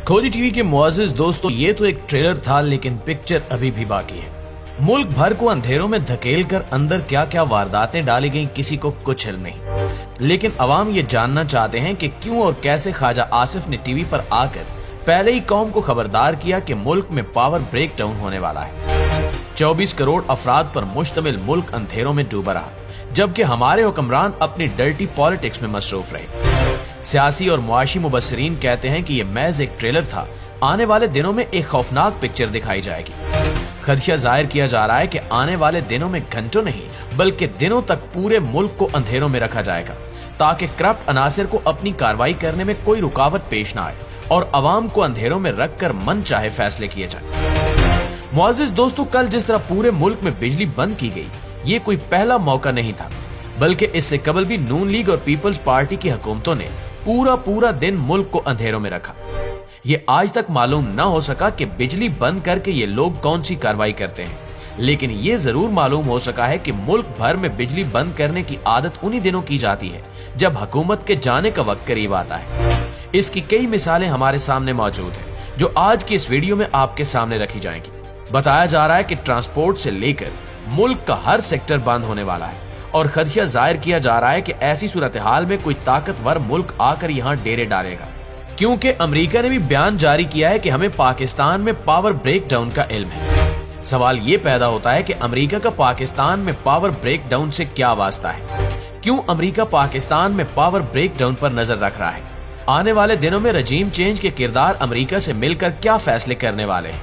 खोजी टीवी के मुआजिज दोस्तों, ये तो एक ट्रेलर था, लेकिन पिक्चर अभी भी बाकी है। मुल्क भर को अंधेरों में धकेल कर अंदर क्या क्या वारदातें डाली गईं, किसी को कुछ इल्म नहीं। लेकिन अवाम ये जानना चाहते हैं कि क्यों और कैसे ख्वाजा आसिफ ने टीवी पर आकर पहले ही कौम को खबरदार किया कि मुल्क में पावर ब्रेक डाउन होने वाला है। 24 करोड़ अफराद पर मुश्तमिल मुल्क अंधेरों में डूबा रहा, जबकि हमारे हुक्मरान अपनी डर्टी पॉलिटिक्स में मसरूफ रहे। सियासी और मुआशी मुबस्सिरीन कहते हैं कि ये महज एक ट्रेलर था, आने वाले दिनों में एक खौफनाक पिक्चर दिखाई जाएगी। खदशा जाहिर किया जा रहा है कि आने वाले दिनों में घंटों नहीं बल्कि दिनों तक पूरे मुल्क को अंधेरों में रखा जाएगा, ताकि करप्ट अनासिर को अपनी कार्रवाई करने में कोई रुकावट पेश न आए और अवाम को अंधेरों में रखकर मन चाहे फैसले किए जाए। मुआजिज दोस्तों, कल जिस तरह पूरे मुल्क में बिजली बंद की गई, ये कोई पहला मौका नहीं था, बल्कि इससे कबल भी नून लीग और पीपल्स पार्टी की हुकूमतों ने पूरा दिन मुल्क को अंधेरों में रखा। ये आज तक मालूम न हो सका कि बिजली बंद करके ये लोग कौन सी कार्रवाई करते हैं, लेकिन ये जरूर मालूम हो सका है कि मुल्क भर में बिजली बंद करने की आदत उन्हीं दिनों की जाती है जब हुकूमत के जाने का वक्त करीब आता है। इसकी कई मिसालें हमारे सामने मौजूद हैं, जो आज की इस वीडियो में आपके सामने रखी जाएंगी। बताया जा रहा है कि ट्रांसपोर्ट से लेकर मुल्क का हर सेक्टर बंद होने वाला है और खदशा जाहिर किया जा रहा है कि ऐसी सूरत हाल में कोई ताकतवर मुल्क आकर यहाँ डेरे डालेगा, क्योंकि अमेरिका ने भी बयान जारी किया है कि हमें पाकिस्तान में पावर ब्रेक डाउन का इल्म है। सवाल ये पैदा होता है कि अमेरिका का पाकिस्तान में पावर ब्रेक डाउन से क्या वास्ता है? क्यों अमेरिका पाकिस्तान में पावर ब्रेक डाउन पर नजर रख रहा है? आने वाले दिनों में रजीम चेंज के किरदार अमेरिका से मिलकर क्या फैसले करने वाले हैं?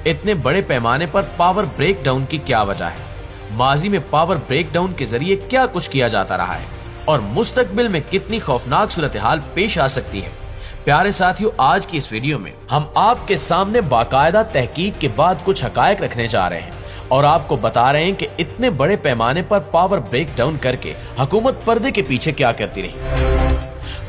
इतने बड़े पैमाने पर पावर ब्रेक डाउन की क्या वजह है? माजी में पावर ब्रेक डाउन के जरिए क्या कुछ किया जाता रहा है और मुस्तकबिल में कितनी खौफनाक सूरत हाल पेश आ सकती है? प्यारे साथियों, आज की इस वीडियो में हम आपके सामने बाकायदा तहकीक के बाद कुछ हकायक रखने जा रहे हैं और आपको बता रहे हैं कि इतने बड़े पैमाने पर पावर ब्रेक डाउन करके हुकूमत पर्दे के पीछे क्या करती रही।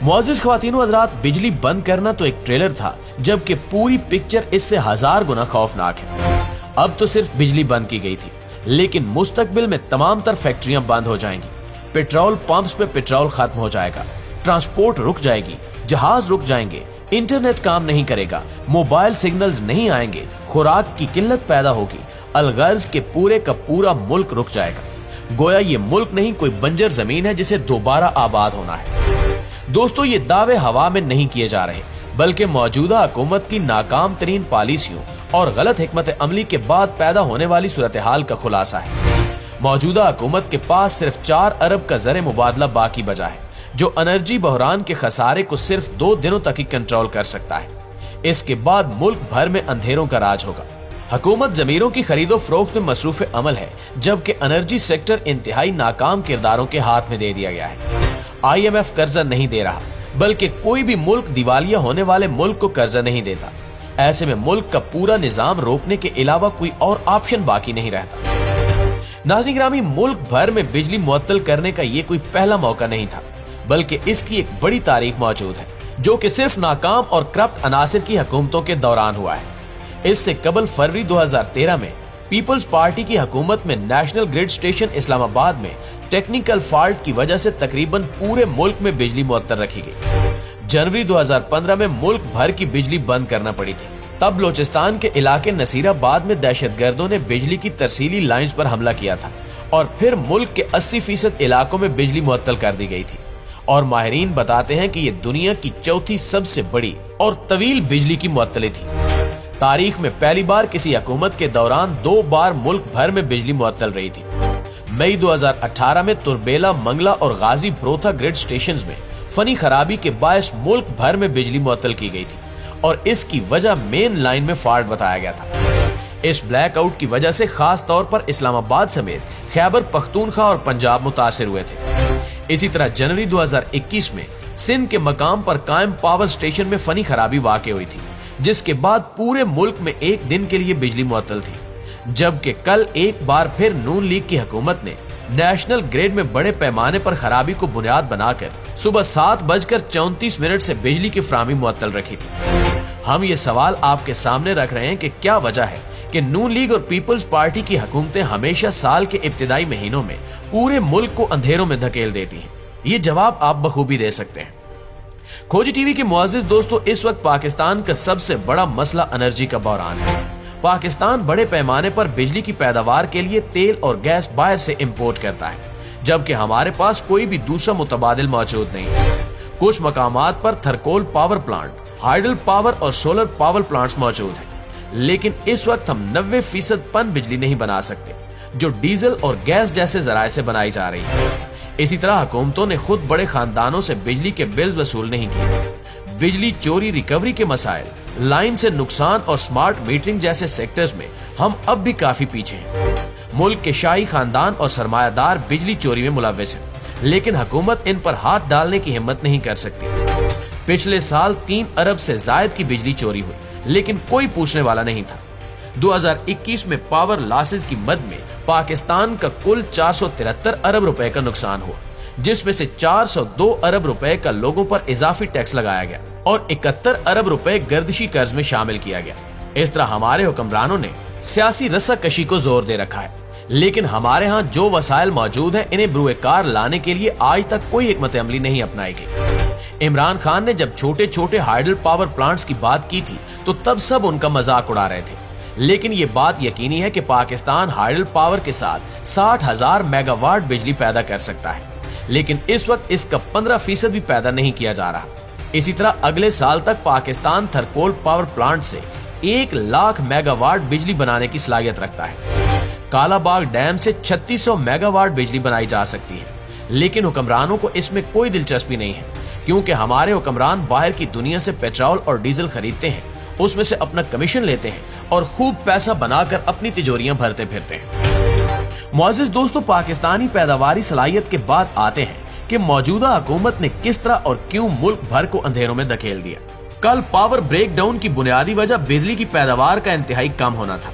मुअज़्ज़िज़ ख्वातीन व हज़रात, बिजली बंद करना तो एक ट्रेलर था, जबकि पूरी पिक्चर इससे 1000 गुना खौफनाक है। अब तो सिर्फ बिजली बंद की गई थी, लेकिन मुस्तकबिल में तमाम तर फैक्ट्रियां बंद हो जाएंगी, पेट्रोल पंप्स पे पेट्रोल खत्म हो जाएगा, ट्रांसपोर्ट रुक जाएगी, जहाज रुक जाएंगे, इंटरनेट काम नहीं करेगा, मोबाइल सिग्नल्स नहीं आएंगे, खुराक की किल्लत पैदा होगी, अलगर्ज के पूरे का पूरा मुल्क रुक जाएगा। गोया ये मुल्क नहीं, कोई बंजर जमीन है जिसे दोबारा आबाद होना है। दोस्तों, ये दावे हवा में नहीं किए जा रहे, बल्कि मौजूदा हुकूमत की नाकाम तरीन पॉलिसियों और गलत हिकमत अमली के बाद पैदा होने वाली सूरत हाल का खुलासा है। मौजूदा हुकूमत के पास सिर्फ 4 अरब का ज़र मुबादला बाकी बचा है, जो एनर्जी बहरान के खसारे को सिर्फ 2 दिनों तक ही कंट्रोल कर सकता है। इसके बाद मुल्क भर में अंधेरों का राज होगा। हुकूमत जमीरों की खरीदो फरोख्त में मसरूफ अमल है, जबकि एनर्जी सेक्टर इंतहाई नाकाम किरदारों के हाथ में दे दिया गया है। IMF कर्जा नहीं दे रहा, बल्कि कोई भी मुल्क दिवालिया होने वाले मुल्क को कर्जा नहीं देता। ऐसे में मुल्क का पूरा निजाम रोकने के अलावा कोई और ऑप्शन बाकी नहीं रहता। नाज़रीन गिरामी, मुल्क भर में बिजली मुअत्तल करने का ये कोई पहला मौका नहीं था, बल्कि इसकी एक बड़ी तारीख मौजूद है, जो कि सिर्फ नाकाम और करप्ट अनासिर की हुकूमतों के दौरान हुआ है। इससे कबल फरवरी 2013 में पीपल्स पार्टी की हुकूमत में नेशनल ग्रिड स्टेशन इस्लामाबाद में टेक्निकल फॉल्ट की वजह से तकरीबन पूरे मुल्क में बिजली मुअत्तल रखी गई। जनवरी 2015 में मुल्क भर की बिजली बंद करना पड़ी थी। तब बलोचिस्तान के इलाके नसीराबाद में दहशतगर्दों ने बिजली की तरसीली लाइंस पर हमला किया था और फिर मुल्क के 80% इलाकों में बिजली मुअत्तल कर दी गई थी। और माहिरीन बताते हैं कि ये दुनिया की चौथी सबसे बड़ी और तवील बिजली की मुअत्तली थी। तारीख में पहली बार किसी हुकूमत के दौरान 2 बार मुल्क भर में बिजली मुअत्तल रही थी। मई 2018 में तुरबेला, मंगला और गाजी ब्रोथा ग्रिड स्टेशंस में फनी खराबी के बायस मुल्क भर में बिजली मुअत्तल की गई थी और इसकी वजह मेन लाइन में फॉल्ट बताया गया था। इस ब्लैकआउट की वजह से खास तौर पर इस्लामाबाद समेत खैबर पख्तूनख्वा और पंजाब मुतासिर हुए थे। इसी तरह जनवरी 2021 में सिंध के मकाम पर कायम पावर स्टेशन में फनी खराबी वाक़ हुई थी, जिसके बाद पूरे मुल्क में एक दिन के लिए बिजली मुअत्तल थी। जबकि कल एक बार फिर नून लीग की हुकूमत ने नेशनल ग्रिड में बड़े पैमाने पर खराबी को बुनियाद बनाकर सुबह 7:34 से बिजली की फराहमी मुअत्तल रखी थी। हम ये सवाल आपके सामने रख रहे हैं कि क्या वजह है कि नून लीग और पीपल्स पार्टी की हुकूमतें हमेशा साल के इब्तिदाई महीनों में पूरे मुल्क को अंधेरों में धकेल देती हैं। ये जवाब आप बखूबी दे सकते हैं। खोजी टीवी के मुअज़्ज़िज़ दोस्तों, इस वक्त पाकिस्तान का सबसे बड़ा मसला एनर्जी का बहरान है। पाकिस्तान बड़े पैमाने पर बिजली की पैदावार के लिए तेल और गैस बाहर से इंपोर्ट करता है, जबकि हमारे पास कोई भी दूसरा मुतबादिल मौजूद नहीं है। कुछ मकामात पर थर्कोल पावर प्लांट, हाइडल पावर और सोलर पावर प्लांट्स मौजूद हैं, लेकिन इस वक्त हम 90% पन बिजली नहीं बना सकते, जो डीजल और गैस जैसे जराए से बनाई जा रही है। इसी तरह हुकूमतों ने खुद बड़े खानदानों से बिजली के बिल्स वसूल नहीं किए। बिजली चोरी रिकवरी के मसाइल, लाइन से नुकसान और स्मार्ट मीटरिंग जैसे सेक्टर्स में हम अब भी काफी पीछे हैं। मुल्क के शाही खानदान और सरमायादार बिजली चोरी में मुलव्विस हैं, लेकिन हुकूमत इन पर हाथ डालने की हिम्मत नहीं कर सकती। पिछले साल 3 अरब से जायद की बिजली चोरी हुई, लेकिन कोई पूछने वाला नहीं था। 2021 में पावर लॉसेस की मद में पाकिस्तान का कुल 473 अरब रुपए का नुकसान हुआ, जिसमें से 402 अरब रुपए का लोगों पर इजाफी टैक्स लगाया गया और 71 अरब रुपए गर्दिशी कर्ज में शामिल किया गया। इस तरह हमारे हुक्मरानों ने सियासी रस्साकशी को जोर दे रखा है, लेकिन हमारे यहाँ जो वसाइल मौजूद हैं, इन्हें बरूएकार लाने के लिए आज तक कोई हिकमत अमली नहीं अपनाई गई। इमरान खान ने जब छोटे छोटे हाइडल पावर प्लांट्स की बात की थी, तो तब सब उनका मजाक उड़ा रहे थे, लेकिन ये बात यकीनी है कि पाकिस्तान हाइडल पावर के साथ 60,000 मेगावाट बिजली पैदा कर सकता है, लेकिन इस वक्त इसका 15% भी पैदा नहीं किया जा रहा। इसी तरह अगले साल तक पाकिस्तान थर्कोल पावर प्लांट से 1 लाख मेगावाट बिजली बनाने की सलाहियत रखता है। कालाबाग डैम से 3600 मेगावाट बिजली बनाई जा सकती है, लेकिन हुक्मरानों को इसमें कोई दिलचस्पी नहीं है, क्योंकि हमारे हुक्मरान बाहर की दुनिया से पेट्रोल और डीजल खरीदते हैं, उसमें से अपना कमीशन लेते हैं और खूब पैसा बनाकर अपनी तिजोरियां भरते फिरते हैं। मुअज़्ज़िज़ दोस्तों, पाकिस्तानी पैदावारी सलाहियत के बाद आते हैं कि मौजूदा हुकूमत ने किस तरह और क्यों मुल्क भर को अंधेरों में धकेल दिया। कल पावर ब्रेक डाउन की बुनियादी वजह बिजली की पैदावार का इंतहाई कम होना था।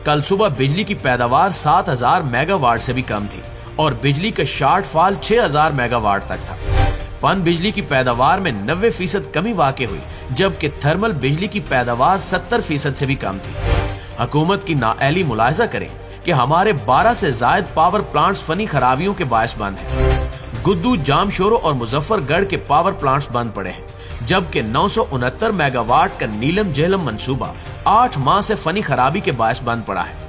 कल सुबह बिजली की पैदावार 7000 मेगावाट से भी कम थी और बिजली का शॉर्टफॉल 6000 मेगावाट तक था। पन बिजली की पैदावार में 90% कमी वाक़ई हुई, जबकि थर्मल बिजली की पैदावार 70% से भी कम थी। हुकूमत की नाअहली मुलाहिजा करें कि हमारे 12 से जायद पावर प्लांट्स फनी खराबियों के बायस बंद हैं। गुद्दू, जामशोरो और मुजफ्फरगढ़ के पावर प्लांट्स बंद पड़े हैं, जबकि 969 मेगावाट का नीलम जेहलम मंसूबा 8 माह से फनी खराबी के बायस बंद पड़ा है।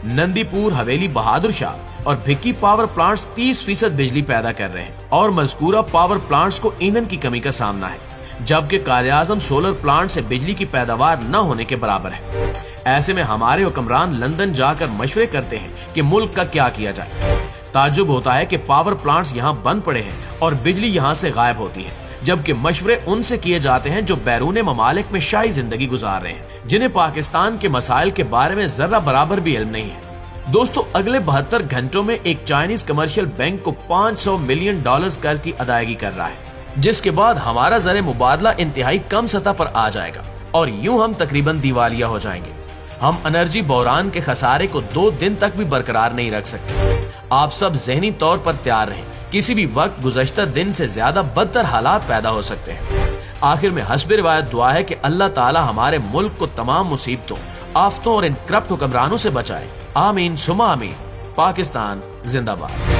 नंदीपुर, हवेली, बहादुर शाह और भिक्की पावर प्लांट्स 30% बिजली पैदा कर रहे हैं और मज़कूरा पावर प्लांट्स को ईंधन की कमी का सामना है, जबकि कायद-ए-आज़म सोलर प्लांट से बिजली की पैदावार न होने के बराबर है। ऐसे में हमारे हुक्मरान लंदन जाकर मशवरे करते हैं कि मुल्क का क्या किया जाए। ताज्जुब होता है कि पावर प्लांट्स यहाँ बंद पड़े हैं और बिजली यहाँ से गायब होती है, जबकि मशवरे उनसे किए जाते हैं जो बैरून ममालिक में शाही जिंदगी गुजार रहे हैं, जिन्हें पाकिस्तान के मसाइल के बारे में जर्रा बराबर भी इल्म नहीं है। दोस्तों, अगले 72 घंटों में एक चाइनीज कमर्शियल बैंक को $500 मिलियन कर्ज की अदायगी कर रहा है, जिसके बाद हमारा ज़र मुबादला इंतहाई कम सतह पर आ जाएगा और यूं हम तकरीबन दिवालिया हो जाएंगे। हम एनर्जी बहरान के खसारे को 2 दिन तक भी बरकरार नहीं रख सकते। आप सब ज़हनी तौर पर तैयार रहें, किसी भी वक्त गुज़श्ता दिन से ज्यादा बदतर हालात पैदा हो सकते हैं। आखिर में हस्ब रिवायत दुआ है कि अल्लाह ताला हमारे मुल्क को तमाम मुसीबतों, आफतों और इन करप्ट हुक्मरानों से बचाए। आमीन सुमा आमीन। पाकिस्तान जिंदाबाद।